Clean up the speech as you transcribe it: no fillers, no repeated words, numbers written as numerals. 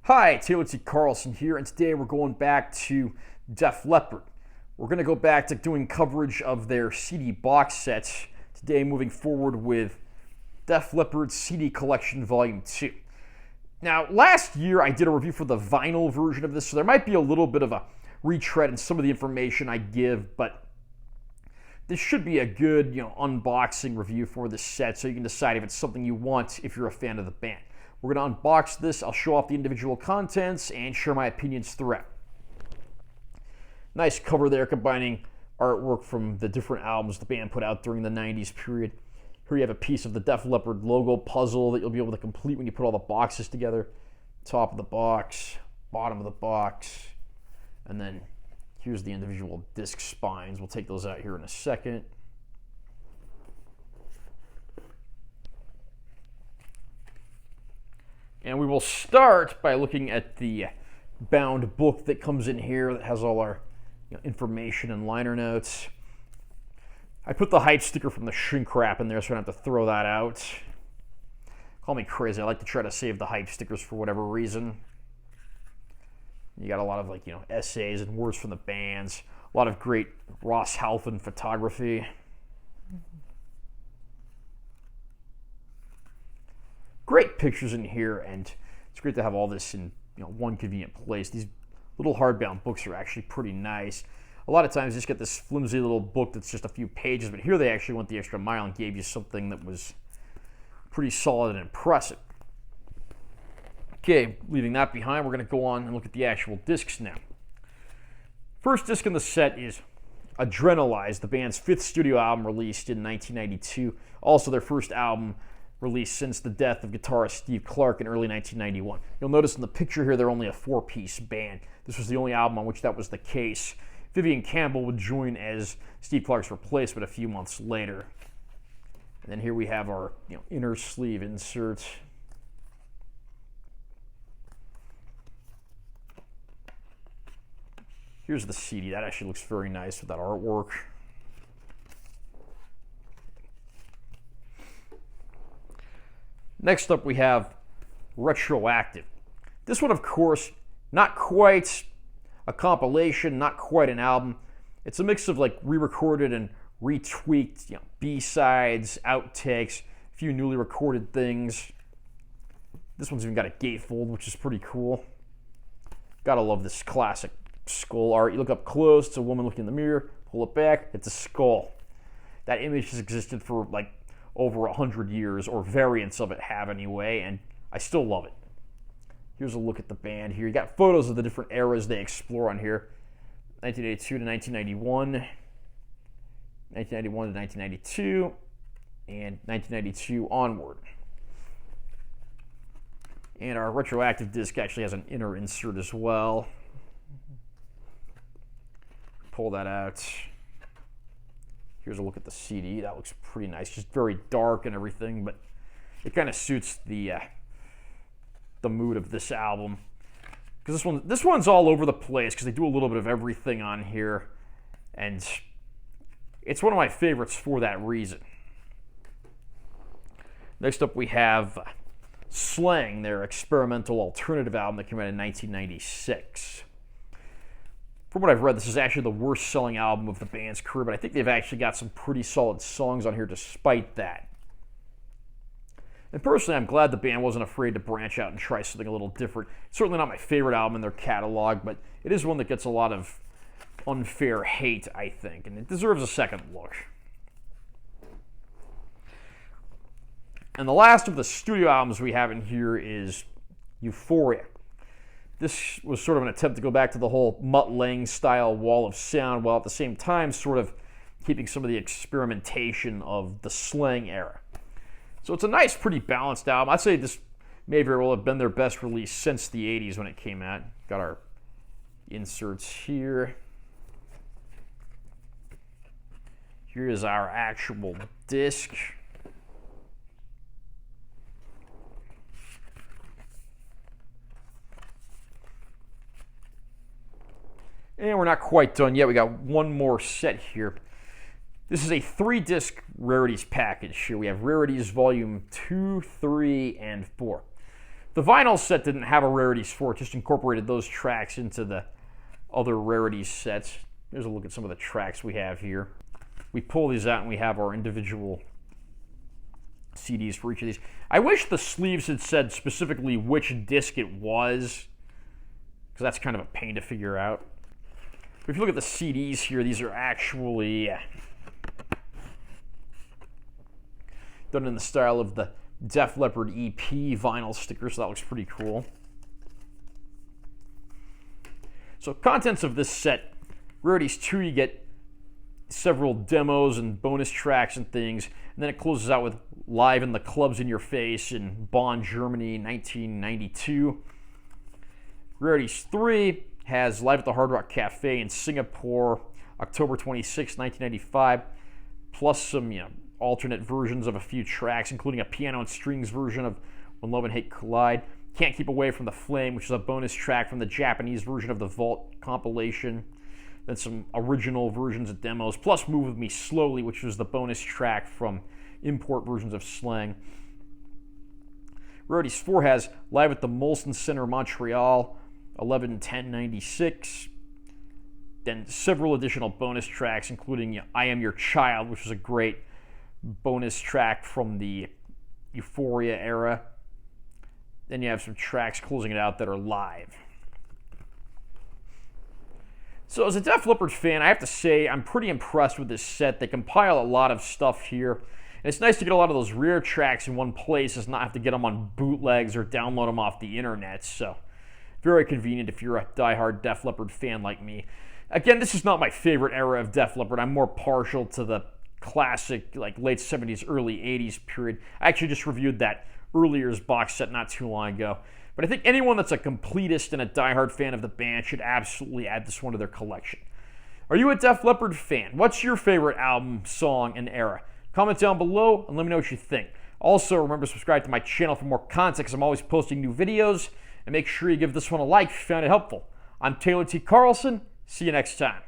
Hi, Taylor T. Carlson here, and today we're going back to Def Leppard. We're going to go back to doing coverage of their CD box sets. Today, moving forward with Def Leppard CD Collection Volume 2. Now, last year I did a review for the vinyl version of this, so there might be a little bit of a retread in some of the information I give, but this should be a good, unboxing review for this set, so you can decide if it's something you want if you're a fan of the band. We're going to unbox this, I'll show off the individual contents, and share my opinions throughout. Nice cover there, combining artwork from the different albums the band put out during the 90s period. Here you have a piece of the Def Leppard logo puzzle that you'll be able to complete when you put all the boxes together. Top of the box, bottom of the box, and then here's the individual disc spines. We'll take those out here in a second. And we will start by looking at the bound book that comes in here that has all our information and liner notes. I put the hype sticker from the shrink wrap in there so I don't have to throw that out. Call me crazy. I like to try to save the hype stickers for whatever reason. You got a lot of essays and words from the bands. A lot of great Ross Halfin photography. Great pictures in here, and it's great to have all this in one convenient place. These little hardbound books are actually pretty nice. A lot of times you just get this flimsy little book that's just a few pages, but here they actually went the extra mile and gave you something that was pretty solid and impressive. Okay, leaving that behind, we're going to go on and look at the actual discs now. First disc in the set is Adrenalize, the band's 5th studio album released in 1992. Also their first album released since the death of guitarist Steve Clark in early 1991. You'll notice in the picture here they're only a 4-piece band. This was the only album on which that was the case. Vivian Campbell would join as Steve Clark's replacement a few months later. And then here we have our inner sleeve insert. Here's the CD. That actually looks very nice with that artwork. Next up we have Retroactive. This one, of course, not quite a compilation, not quite an album. It's a mix of re-recorded and retweaked B-sides, outtakes, a few newly recorded things. This one's even got a gatefold, which is pretty cool. Gotta love this classic skull art. You look up close, it's a woman looking in the mirror, pull it back, it's a skull. That image has existed for over 100 years, or variants of it have anyway, and I still love it. Here's a look at the band here. You got photos of the different eras they explore on here. 1982 to 1991, 1991 to 1992, and 1992 onward. And our Retroactive disc actually has an inner insert as well. Pull that out. Here's a look at the CD. That looks pretty nice. Just very dark and everything, but it kind of suits the mood of this album. Because this one's all over the place because they do a little bit of everything on here, and it's one of my favorites for that reason. Next up we have Slang, their experimental alternative album that came out in 1996. From what I've read, this is actually the worst selling album of the band's career, but I think they've actually got some pretty solid songs on here despite that. And personally, I'm glad the band wasn't afraid to branch out and try something a little different. It's certainly not my favorite album in their catalog, but it is one that gets a lot of unfair hate, I think, and it deserves a second look. And the last of the studio albums we have in here is Euphoria. This was sort of an attempt to go back to the whole Mutt Lange style wall of sound, while at the same time sort of keeping some of the experimentation of the Slang era. So it's a nice, pretty balanced album. I'd say this may very well have been their best release since the 80s when it came out. Got our inserts here. Here is our actual disc. And we're not quite done yet. We got one more set here. This is a 3-disc rarities package here. We have rarities volume 2, 3, and 4. The vinyl set didn't have a rarities for it, just incorporated those tracks into the other rarities sets. Here's a look at some of the tracks we have here. We pull these out and we have our individual CDs for each of these. I wish the sleeves had said specifically which disc it was, because that's kind of a pain to figure out. But if you look at the CDs here, these are actually done in the style of the Def Leppard EP vinyl sticker, so that looks pretty cool. So contents of this set, Rarities 2, you get several demos and bonus tracks and things, and then it closes out with Live in the Clubs in Your Face in Bonn, Germany, 1992. Rarities 3 has Live at the Hard Rock Cafe in Singapore, October 26, 1995, plus some alternate versions of a few tracks, including a piano and strings version of When Love and Hate Collide. Can't Keep Away from the Flame, which is a bonus track from the Japanese version of the Vault compilation. Then some original versions of demos, plus Move With Me Slowly, which was the bonus track from import versions of Slang. Rarities 4 has Live at the Molson Center, Montreal, 11/10/96. Then several additional bonus tracks, including I Am Your Child, which was a great bonus track from the Euphoria era. Then you have some tracks closing it out that are live. So as a Def Leppard fan, I have to say I'm pretty impressed with this set. They compile a lot of stuff here. And it's nice to get a lot of those rare tracks in one place and not have to get them on bootlegs or download them off the internet. So very convenient if you're a diehard Def Leppard fan like me. Again, this is not my favorite era of Def Leppard. I'm more partial to the classic, like late 70s, early 80s period. I actually just reviewed that Earlier's box set not too long ago. But I think anyone that's a completist and a diehard fan of the band should absolutely add this one to their collection. Are you a Def Leppard fan? What's your favorite album, song, and era? Comment down below and let me know what you think. Also, remember to subscribe to my channel for more content because I'm always posting new videos. And make sure you give this one a like if you found it helpful. I'm Taylor T. Carlson. See you next time.